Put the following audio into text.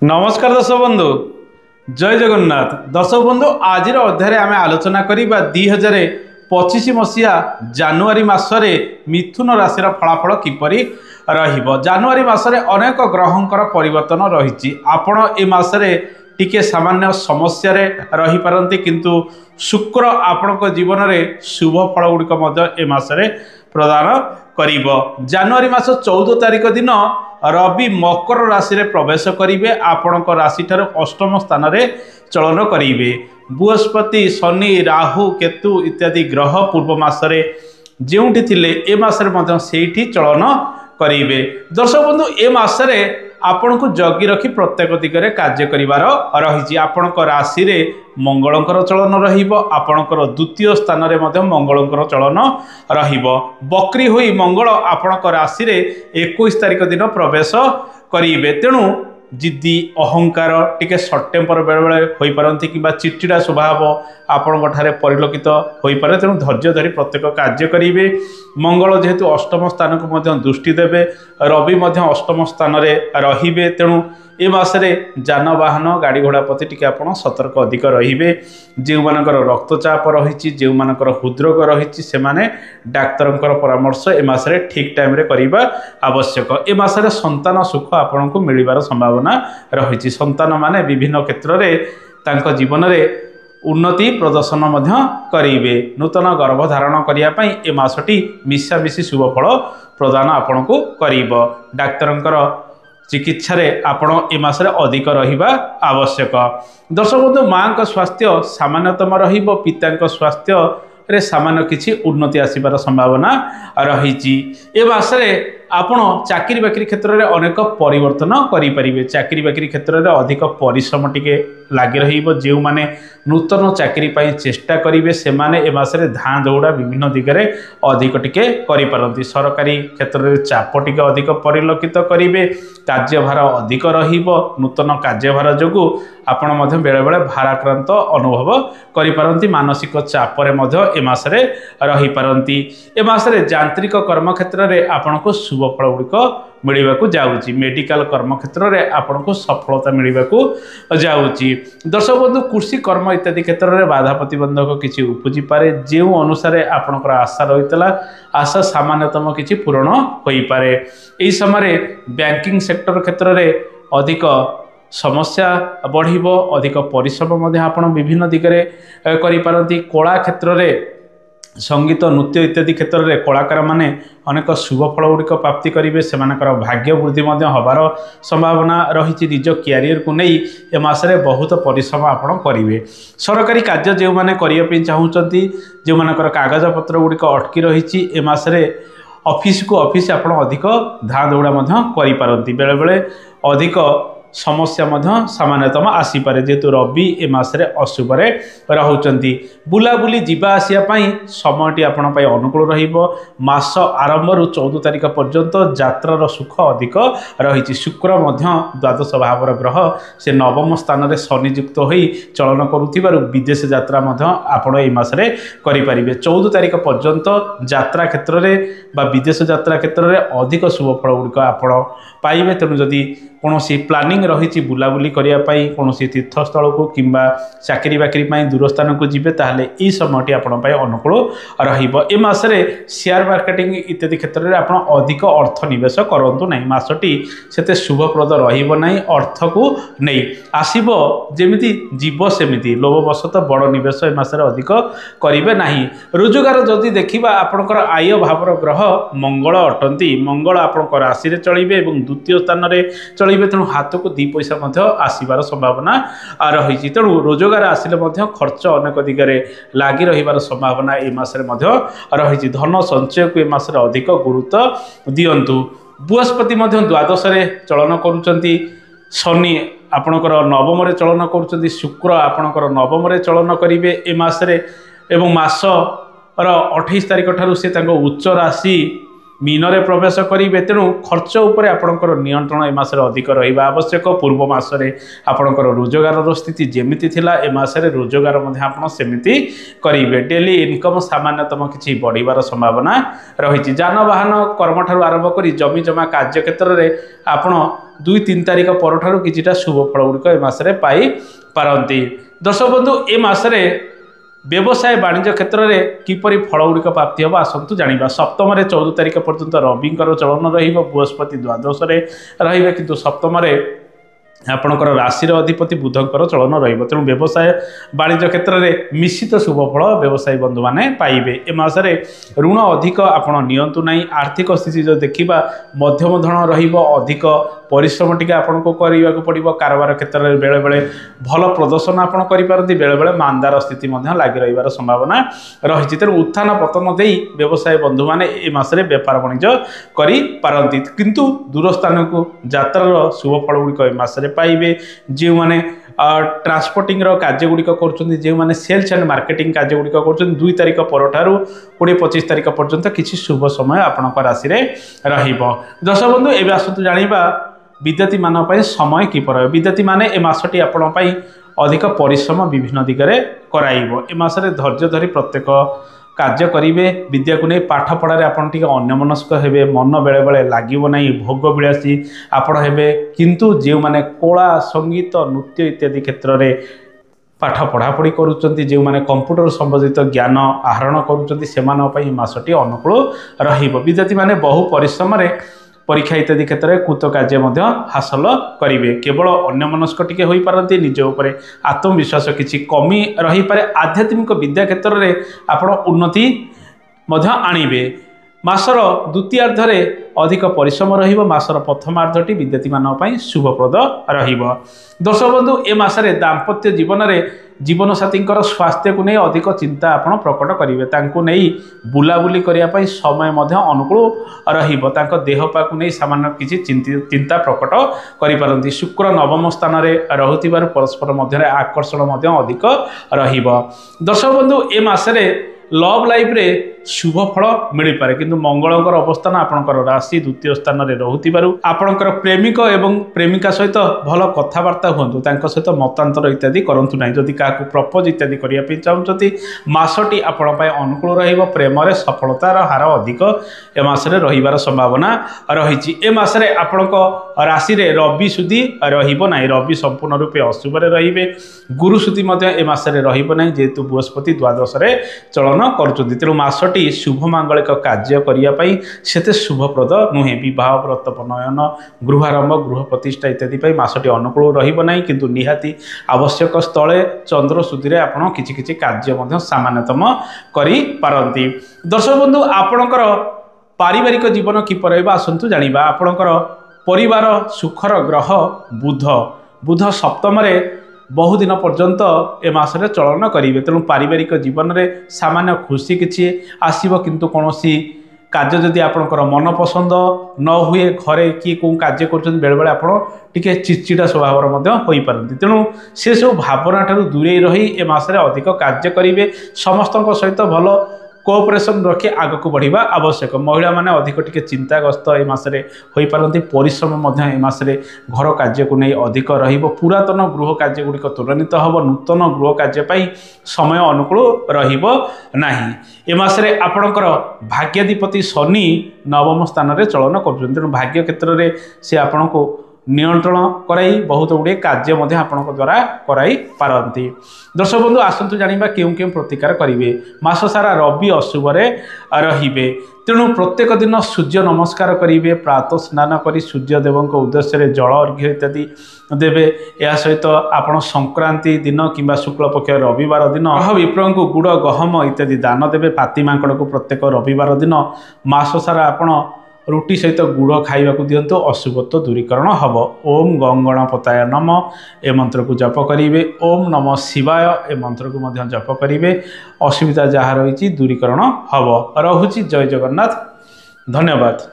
नमस्कार दर्शक बंधु जय जगन्नाथ। दर्शक बंधु आज अध्याय आम आलोचना करवा 2025 मसीहा जानुआरी मासरे मिथुन राशि फलाफल किपरि रहिबो। जानुआरी मासरे अनेक ग्रहंकर परिवर्तन रही। आपण ए मासरे टिके सामान्य समस्या रही पारंती, किंतु शुक्र आपण जीवन में शुभ फल गुड़िक ए मासरे प्रदान करिबो। जानुआरी मास 14 तारिख दिन रवि मकर राशि में प्रवेश करेंगे। आपण राशि ठार अष्टम स्थान में चलन करेंगे। बृहस्पति शनि राहु केतु इत्यादि ग्रह पूर्व मासरे जोठी थिले ए मासरे सेठी चलन करेंगे। दर्शक बंधु ए मासरे आपण को जगी रखी प्रत्येक दिगरे कार्य करिवार रही। आपण राशि रे मंगलंकर चलन रहिबो। आपणकर द्वितीय स्थान रे मध्य मंगलंकर चलन रहिबो। बकरी हुई मंगल आपण राशि रे 21 तारिख दिन प्रवेश करेंगे। तेणु जिद्दी अहंकार टिके सर्ट टेम्पर बेले बेले हो पारती कि चिड़चिड़ा स्वभाव आपण परिलक्षित हो पारे। तेणु धैर्य धरी प्रत्येक कार्य करेंगे। मंगल जेहेतु अष्टम स्थान को दृष्टि देवे, रवि अष्टम स्थान रे। तेणु ए मासरे जानवाहन गाड़ी घोड़ा प्रति टिके आपण सतर्क अधिक रहिबे। जो मानकर रक्तचाप रही, जो मानकर हृदरोग रही, से माने डाक्तरंकर परामर्श ए मासरे ठीक टाइम रे करिबा आवश्यक। ए मासरे संतान सुख आपण को मिलिबार संभावना रही। संतान माने विभिन्न क्षेत्र रे तांको जीवन रे उन्नति प्रदर्शन करेंगे। नूतन गर्भधारण करने ए मासटी मिशामिशी शुभ फल प्रदान आपण को करिबो। डाक्तरंकर चिकित्सा रे आपण ए मासरे अधिक रहिबा आवश्यक। दर्शक बंधु मां का स्वास्थ्य सामान्यतम रहिबो। पिता का स्वास्थ्य रे सामान्य किछि उन्नति आसिबार संभावना रही। ए मासरे आपण चाकरी बाकरी क्षेत्र में अनेक परिवर्तन करें। चाकरी बाकरी क्षेत्र में अधिक परिश्रम टिके लगी रहिबो। जो माने नूतन चाकरी पाई चेष्टा करेंगे से माने ए मासरे धाँ दौड़ा विभिन्न दिगरे अधिक टिके करि पारंती। सरकारी क्षेत्र में चाप टिके अधिक परिलक्षित करेंगे। कार्यभार अधिक रहिबो। नूतन कार्यभार जोगु आपण मध्य बेले बेले भाराक्रांत अनुभव करि पारंती। मानसिक चाप रे मध्य ए मासरे रही पारंती। ए मासरे यांत्रिक कर्म क्षेत्र में आपण को शुभ फल गुड़िक मिलवाकू जाऊँगी। मेडिकल कर्म क्षेत्र में आपण को सफलता मिलवाकू जाऊँगी। दर्शक बंधु कृषि कर्म इत्यादि क्षेत्र में बाधा प्रतिबंधक किसी उपजी पारे। जो अनुसार आपणकर आशा रही आशा सामान्यतम किसी पूरण हो पारे। यही समय बैंकिंग सेक्टर क्षेत्र में अधिक समस्या बढ़िबो। अधिक परिश्रम आपण विभिन्न दिगरे करि पारंती। कला क्षेत्र में संगीत नृत्य इत्यादि क्षेत्र में कलाकार माने अनेक शुभ फल गुड़िक प्राप्ति करेंगे। से भाग्य वृद्धि होबार संभावना रही। निज क्यारियर को नहीं ए मासरे बहुत परिश्रम आपण करेंगे। सरकारी कार्य जो मैंने करने चाहूँगी, जो मानकर कागज पत्र गुड़िक अटकी रही, ए मासरे ऑफिस को ऑफिस आपण अधिक धाँ दौड़ा करि बेले बेले अधिक समस्या सामान्यतम आसीपे। जेहेतु रवि ए मासरे अशुभरे रहउचंती। बुलाबुली जीवा आसिया पई समयटी आपण पई अनुकूल रहिबो। मास आरंभ 14 तारिख पर्यंत यात्रार सुख अधिक रही। शुक्र द्वादश भावर ग्रह से नवम स्थान में शनियुक्त हो चलन करुथिबारु विदेश यात्रा आपण ए मासरे करि परिबे। 14 तारिख पर्यंत यात्रा क्षेत्र में बा विदेश यात्रा क्षेत्र में अधिक शुभ फल गुड़िक आपण पाइबे। तेणु जदि कौन प्लानिंग रही बुलाबुली करने कौन तीर्थस्थल को किंबा चाकरी बाकरी दूर स्थान को जीवे ताहले ई समयटी आपण अनुकूल रहिबो। ए मासरे शेयर मार्केटिंग इत्यादि क्षेत्र में आपण अधिक अर्थ निवेश करंतु नहीं। मासटी सेते शुभप्रद रहिबो नहीं। अर्थ को नहीं आसीबो जेमिति जीव सेमिति लोभवशत बड़ निवेश ए मासरे अधिक करिवे नहीं। रोजगार जदि देखिबा आपणकर आय भावर ग्रह मंगल अटंती। मंगल आपणकर राशि रे चलिबे एवं द्वितीय स्थान रे चलिबे। तेणु हाथ को 2 पैसा आसबार संभावना रही। तेणु रोजगार आसिले खर्च अनेक दिगरे लगी रहिबार संभावना ए मासरे रही। धन संचय को ए मासरे अधिक गुरुत्व दियंतु। बृहस्पति द्वादश रे चलन करुचंती। शनि आपणकर नवम रे चलन करुचंती। शुक्र आपणकर नवम रे चलन करिवे ए मासरे एवं मास 28 तारिख ठारू से उच्च राशि मीन प्रवेश करेंगे तेणु खर्च उपर आपंकर नियंत्रण ए मासरे अधिक रहा आवश्यक। पूर्व मासरे आपंकर रोजगार स्थिति जमी थिला ए मासरे रोजगार सेमिति करेंगे। डेली इनकम सामान्यतम किसी बढ़िबार संभावना रही। जानवाहन कर्म ठार आरंभ कर जमी जमा कार्य क्षेत्र में आपण 2-3 तारिख पर किछिटा शुभ फल गुड़िक ए मासरे पाई पारंती। दर्शक बंधु ए मासरे व्यवसाय वाणिज्य क्षेत्र में किपरि फल गुड़िक प्राप्ति हम आसतु जाना। सप्तम 14 तारिख पर्यंत रविंकर चलन बृहस्पति द्वादश रे किंतु सप्तम आपणकर राशि अधिपति बुधंकर चलन तेणु व्यवसाय वाणिज्य क्षेत्र में निश्चित शुभ फल व्यवसायी बंधु मैंने पाइबे। ए मासरे ऋण अधिक आपण नियंतु नहीं। आर्थिक स्थिति जो देखा मध्यम धन रधिक परिश्रम टी आपन को करने को पड़ो। कारोबार क्षेत्र में बेले बेले भल प्रदर्शन आपड़ करें बेले बेले मांदार स्थिति लगी रही संभावना रही। तेणु उत्थान पतन दे व्यवसाय बंधु मैंने ए मासरे व्यापार वाणिज्य करती किंतु दूर स्थान को यात्रार शुभ फल गुड़िक ए मासरे पाइबे। जो मैंने ट्रांसपोर्टिंग कार्य गुड़िक कर जो मैंने सेल्स एंड मार्केटिंग कार्य गुड़िक कर 2 तारिख पर 20-25 तारिख पर्यंत किसी शुभ समय आपण राशि दर्शक बंधु एवं आसतु जाना विद्यार्थी मान समय किपर। विद्यार्थी माने ए मासटी आपण अधिक परिश्रम विभिन्न दिगरे कराइबो। ए मासरे धैर्य धरी प्रत्येक कार्य करेंगे। विद्या को नहीं पाठ पढ़ारे आपन टिके अन्यमनस्क हेबे। मन बेले बेले लागिबो नहीं। भोग विलासी आपण हेबे किंतु जो माने कला संगीत नृत्य इत्यादि क्षेत्र में पाठ पढ़ापढ़ी करुँच जो मैंने कंप्यूटर संबंधित ज्ञान आहरण करुँच मासटी अनुकूल रहिबो। विद्यार्थी माने बहु परिश्रम परीक्षा इत्यादि क्षेत्र में कृतकार्य हासिल करेंगे। केवल अन्यमनस्क टिके होई पारंती निज उपर आत्मविश्वास किसी कमी रही पारे। आध्यात्मिक विद्या क्षेत्र में आपण उन्नति आणिबे। मासर द्वितीयार्धरे अधिक परिश्रम रहिबो। मासर प्रथमार्धटी विद्यार्थी मानन शुभप्रद रहिबो। दर्शक बंधु ए मासरे दाम्पत्य जीवन में जीवन साथी स्वास्थ्य को नहीं अधिक चिंता आपड़ प्रकट करेंगे। तांको नहीं बुलाबुली करने समय अनुकूल रहिबो। तांको देहपा को नहीं सामान्य किसी चिंता प्रकट करिपारंती। शुक्र नवम स्थान में रहुथिबारु परस्पर मध्य आकर्षण अधिक रहिबो। दर्शक बंधु ए मासरे लव लाइफ रे शुभ फल मिल पारे किंतु मंगलंकर अवस्थान आपणकर राशि द्वितीय स्थान में रहुथिबारु आपणकर प्रेमिक एवं प्रेमिका सहित भल कथबार्ता हुंतु। तांको सहित मतांतर इत्यादि करंतु नाही। जदि काकु प्रपोज इत्यादि करिया पे चाहुचती मासटी आपण पय अनुकूल रहिबो। प्रेम रे सफलतार हार अधिक ए मासरे रहिबार संभावना रहिछि। ए मासरे आपणको राशि रे रवि सुधी रहिबो नाही। रवि संपूर्ण रूपे अशुभ रे रहिबे। गुरु सुधी मध्य ए मासरे रहिबो नाही जेतु बृहस्पति द्वादश रे चलन करूचंती। तेणु मासटी शुभ मांगलिक कार्य करने से शुभप्रद नुहे। विवाह व्रत पनयन गृहारंभ गृह प्रतिष्ठा इत्यादि मासटी अनुकूल रहिबो नाही किंतु निहाती आवश्यक स्थले चंद्र सुधीरे आपण किछि किछि कार्य सामान्यतम करि पारंती। दर्शक बंधु आपणकर पारिवारिक जीवन किपर रहइबा आसंतु जानिबा। आपणकर परिवार सुखर ग्रह बुध। बुध सप्तम रे बहुदिन पर्यंत ए मासरे चलन करेंगे। तेणु पारिवारिक जीवन में सामान्य खुशी किसी आसब किंतु कौन कार्य जदि आपणकर मन पसंद न हुए घरे किए कौ कार्य कर बेले बेले आप चिड़चिड़ा स्वभाव हो पारती। तेणु से सब भावना ठार दूरे रही ए मासरे अधिक कार्य करेंगे। समस्त सहित भल कोऑपरेशन रखी आग को बढ़िबा आवश्यक। महिला माने अधिक टिके चिंताग्रस्त ए मासरे होई पारंती। परिश्रम ए मासरे घर कार्य को नहीं अधिक रहिबो। पुरातन गृह कार्य गुड़िक त्वरान्वित हब। नूतन गृह कार्य पाई समय अनुकूल रहिबो नाही। ए मासरे आपणकर भाग्याधिपति शनि नवम स्थान रे चलन करुछन। तेणु भाग्य क्षेत्र में से आपनको नियंत्रण कराई बहुत गुड़े कार्य आपण द्वारा कराई पारती। दर्शक बंधु आसतु जानिबा केउं केउं प्रतिकार करेंगे। मास सारा रवि अशुभ रे तेणु प्रत्येक दिन सूर्य नमस्कार करेंगे। प्रातः स्नान कर सूर्यदेव उद्देश्य जल अर्घ्य इत्यादि देवे। या सहित आपण संक्रांति दिन किंबा शुक्ल पक्ष रविवार दिन ग्रह विप्र को गुड़ गहम इत्यादि दान देवे। पाती मांकड़ को प्रत्येक रविवार दिन मास सारा आपण रुटी सहित गुड़ खाइबा दिंतु। अशुभत्व दूरीकरण हम। ओम गं गणपताय नम ए मंत्र को जप करेंगे। ओम नम शिवाय ए मंत्र को जप करेंगे। असुविधा जहाँ रही दूरीकरण हम। रहुछि। जय जगन्नाथ। धन्यवाद।